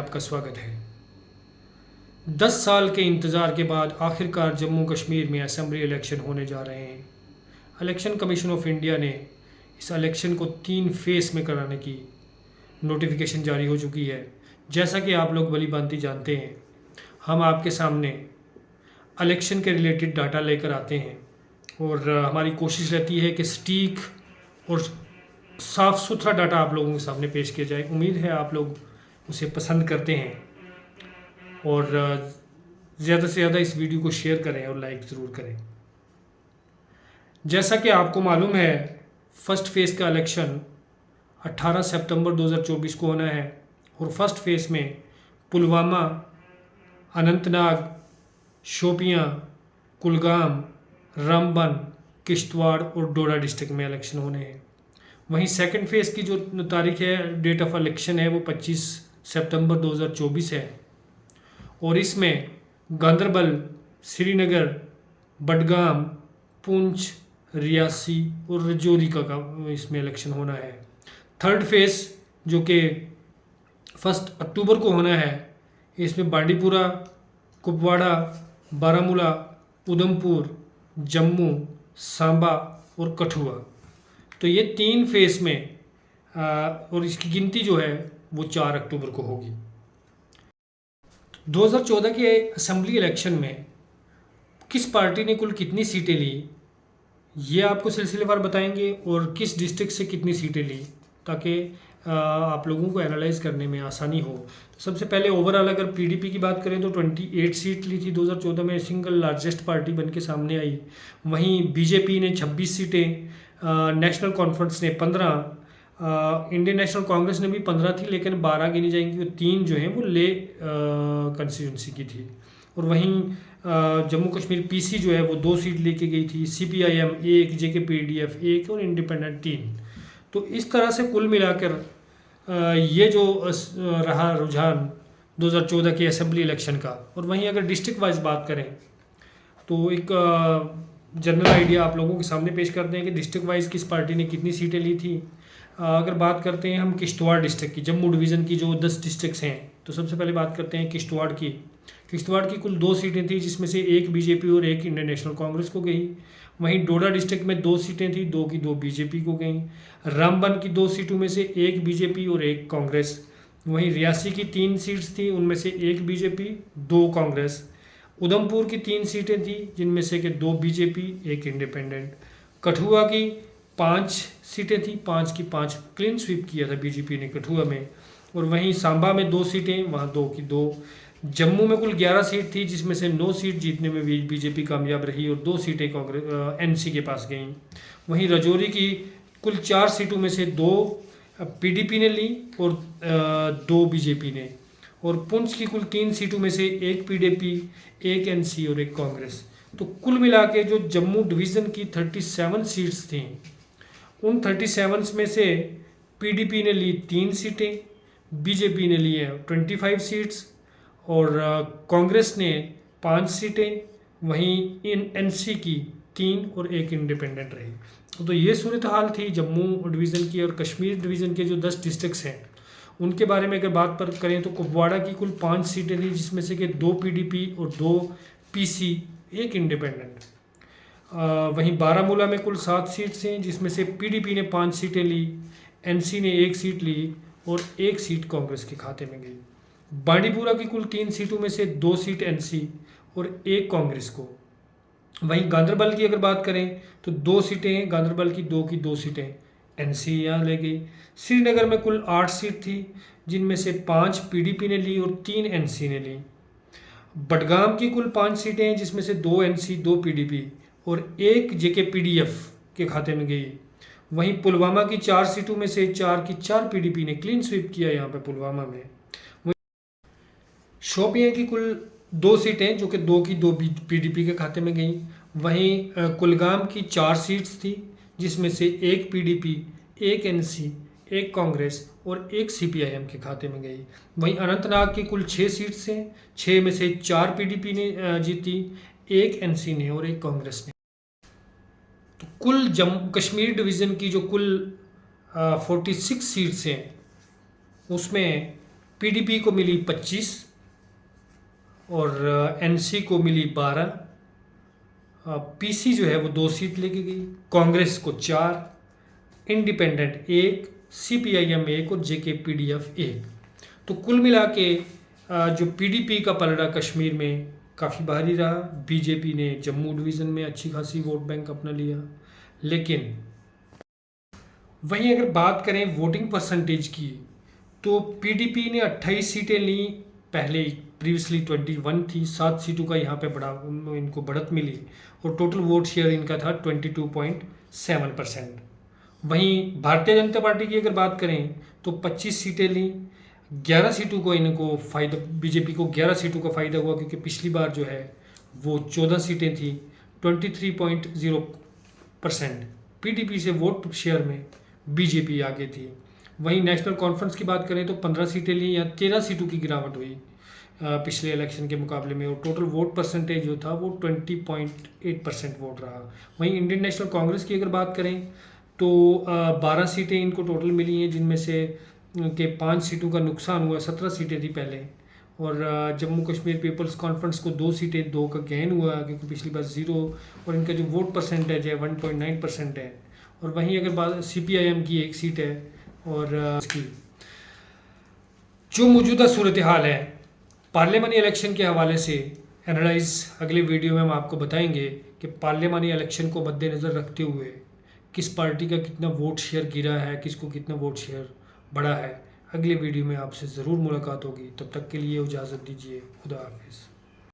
आपका स्वागत है। 10 साल के इंतज़ार के बाद आखिरकार जम्मू कश्मीर में असेंबली इलेक्शन होने जा रहे हैं। इलेक्शन कमीशन ऑफ इंडिया ने इस इलेक्शन को 3 फेस में कराने की नोटिफिकेशन जारी हो चुकी है। जैसा कि आप लोग भली भांति जानते हैं, हम आपके सामने इलेक्शन के रिलेटेड डाटा लेकर आते हैं और हमारी कोशिश रहती है कि सटीक और साफ़ सुथरा डाटा आप लोगों के सामने पेश किया जाए। उम्मीद है आप लोग उसे पसंद करते हैं और ज़्यादा से ज़्यादा इस वीडियो को शेयर करें और लाइक ज़रूर करें। जैसा कि आपको मालूम है, फर्स्ट फेज़ का इलेक्शन 18 सितंबर 2024 को होना है और फर्स्ट फेज़ में पुलवामा, अनंतनाग, शोपियां, कुलगाम, रामबन, किश्तवाड़ और डोडा डिस्ट्रिक्ट में इलेक्शन होने हैं। वहीं सेकंड फेज़ की जो तारीख है, डेट ऑफ इलेक्शन है, वो 25 सितंबर 2024 है और इसमें गांदरबल, श्रीनगर, बडगाम, पुंछ, रियासी और राजौरी का इसमें इलेक्शन होना है। थर्ड फेज़ जो कि 1 अक्टूबर को होना है, इसमें बांडीपुरा, कुपवाड़ा, बारामूला, उधमपुर, जम्मू, सांबा और कठुआ। तो ये 3 फेज़ में और इसकी गिनती जो है वो 4 अक्टूबर को होगी। 2014 के असेंबली इलेक्शन में किस पार्टी ने कुल कितनी सीटें ली, ये आपको सिलसिलेवार बताएंगे और किस डिस्ट्रिक्ट से कितनी सीटें ली, ताकि आप लोगों को एनालाइज करने में आसानी हो। तो सबसे पहले ओवरऑल अगर पीडीपी की बात करें तो 28 सीट ली थी 2014 में, सिंगल लार्जेस्ट पार्टी बन के सामने आई। वहीं बीजेपी ने 26 सीटें, नेशनल कॉन्फ्रेंस ने 15, इंडियन नेशनल कांग्रेस ने भी 15 थी, लेकिन 12 गिनी जाएंगी और 3 जो हैं वो ले कंस्टिट्यूंसी की थी। और वहीं जम्मू कश्मीर पीसी जो है वो 2 सीट लेके गई थी, सीपीआईएम 1, जेकेपीडीएफ 1 और इंडिपेंडेंट 3। तो इस तरह से कुल मिलाकर ये जो रहा रुझान 2014 के असेंबली इलेक्शन का। और वहीं अगर डिस्ट्रिक्ट वाइज बात करें तो एक जनरल आइडिया आप लोगों के सामने पेश करते हैं कि डिस्ट्रिक्ट वाइज किस पार्टी ने कितनी सीटें ली थी। अगर बात करते हैं हम किश्तवाड़ डिस्ट्रिक्ट की, जम्मू डिवीज़न की जो 10 डिस्ट्रिक्ट्स हैं, तो सबसे पहले बात करते हैं किश्तवाड़ की। किश्तवाड़ की कुल 2 सीटें थी, जिसमें से 1 बीजेपी और 1 इंडियन नेशनल कांग्रेस को गई। वहीं डोडा डिस्ट्रिक्ट में 2 सीटें थी, 2 की 2 बीजेपी को गई। रामबन की 2 सीटों में से 1 बीजेपी और 1 कांग्रेस। वहीं रियासी की 3 सीट्स थी, उनमें से 1 बीजेपी, 2 कांग्रेस। उधमपुर की 3 सीटें थी, जिनमें से कि 2 बीजेपी, 1 इंडिपेंडेंट। कठुआ की 5 सीटें थी, 5 की 5 क्लीन स्वीप किया था बीजेपी ने कठुआ में। और वहीं सांबा में 2 सीटें, वहाँ 2 की 2। जम्मू में कुल 11 सीट थी, जिसमें से 9 सीट जीतने में बीजेपी कामयाब रही और 2 सीटें कांग्रेस एनसी के पास गईं। वहीं राजौरी की कुल 4 सीटों में से 2 पीडीपी ने ली और 2 बीजेपी ने। और पुंछ की कुल 3 सीटों में से 1 पीडीपी, 1 एनसी और 1 कांग्रेस। तो कुल मिला के जो जम्मू डिवीज़न की 37 सीट्स थी, उन 37 में से पीडीपी ने ली 3 सीटें, बीजेपी ने ली 25 सीट्स और कांग्रेस ने 5 सीटें। वहीं इन एनसी की 3 और 1 इंडिपेंडेंट रही। तो ये सूरत हाल थी जम्मू डिवीज़न की। और कश्मीर डिवीज़न के जो 10 डिस्ट्रिक्ट्स हैं उनके बारे में अगर बात पर करें तो कुपवाड़ा की कुल 5 सीटें थी, जिसमें से कि 2 पीडीपी और 2 पीसी, 1 इंडिपेंडेंट। वहीं बारामूला में कुल 7 सीट्स हैं, जिसमें से पीडीपी ने 5 सीटें ली, एनसी ने 1 सीट ली और 1 सीट कांग्रेस के खाते में गई। बांडीपुरा की कुल 3 सीटों में से 2 सीट एनसी और 1 कांग्रेस को। वहीं गांदरबल की अगर बात करें तो 2 सीटें हैं गांदरबल की, 2 की 2 सीटें एनसी यहाँ ले गई। श्रीनगर में कुल 8 सीट थी, जिनमें से 5 पीडीपी ने ली और 3 एनसी ने ली। बडगाम की कुल 5 सीटें हैं, जिसमें से 2 एनसी, 2 पीडीपी और 1 जेकेपीडीएफ के खाते में गई। वहीं पुलवामा की 4 सीटों में से 4 की 4 पीडीपी ने क्लीन स्वीप किया यहाँ पे पुलवामा में। शोपियां की कुल 2 सीटें, जो कि 2 की 2 पीडीपी के खाते में गई। वहीं कुलगाम की 4 सीट्स थी, जिसमें से 1 पीडीपी, 1 एनसी, 1 कांग्रेस और 1 सीपीआईएम के खाते में गई। वहीं अनंतनाग की कुल 6 सीट्स हैं, 6 में से 4 पीडीपी ने जीती, 1 एनसी ने और 1 कांग्रेस ने। तो कुल जम्मू कश्मीर डिवीज़न की जो कुल 46 सीट्स हैं, उसमें पीडीपी को मिली 25 और एनसी को मिली 12। पीसी जो है वो 2 सीट लेके गई, कांग्रेस को 4, इंडिपेंडेंट 1, सीपीआईएम 1 और जेकेपीडीएफ 1। तो कुल मिला के जो पीडीपी का पलड़ा कश्मीर में काफ़ी भारी रहा। बीजेपी ने जम्मू डिवीज़न में अच्छी खासी वोट बैंक अपना लिया। लेकिन वहीं अगर बात करें वोटिंग परसेंटेज की, तो पीडीपी ने 28 सीटें ली, पहले प्रीवियसली 21 थी, 7 सीटों का यहाँ पे इनको बढ़त मिली और टोटल वोट शेयर इनका था 22.7%। वहीं भारतीय जनता पार्टी की अगर बात करें तो 25 सीटें ली, 11 सीटों को इनको फ़ायदा, बीजेपी को 11 सीटों का फ़ायदा हुआ क्योंकि पिछली बार जो है वो 14 सीटें थी, 23.0%। पीडीपी से वोट शेयर में बीजेपी आगे थी। वहीं नेशनल कॉन्फ्रेंस की बात करें तो 15 सीटें ली या 13 सीटों की गिरावट हुई पिछले इलेक्शन के मुकाबले में, और टोटल वोट परसेंटेज जो था वो 20.8% वोट रहा। वहीं इंडियन नेशनल कांग्रेस की अगर बात करें तो 12 सीटें इनको टोटल मिली हैं, जिनमें से के 5 सीटों का नुकसान हुआ, 17 सीटें थी पहले। और जम्मू कश्मीर पीपल्स कॉन्फ्रेंस को 2 सीटें, 2 का गेन हुआ क्योंकि पिछली बार 0, और इनका जो वोट परसेंटेज है 1.9% है। और वहीं अगर बात सीपीआईएम की 1 सीट है, और इसकी जो मौजूदा सूरत हाल है पार्लियामानी इलेक्शन के हवाले से एनालाइज अगले वीडियो में हम आपको बताएंगे कि पार्लियामानी इलेक्शन को मद्देनज़र रखते हुए किस पार्टी का कितना वोट शेयर गिरा है, किसको कितना वोट शेयर बढ़ा है। अगले वीडियो में आपसे ज़रूर मुलाकात होगी, तब तक के लिए इजाज़त दीजिए। खुदा हाफिज़।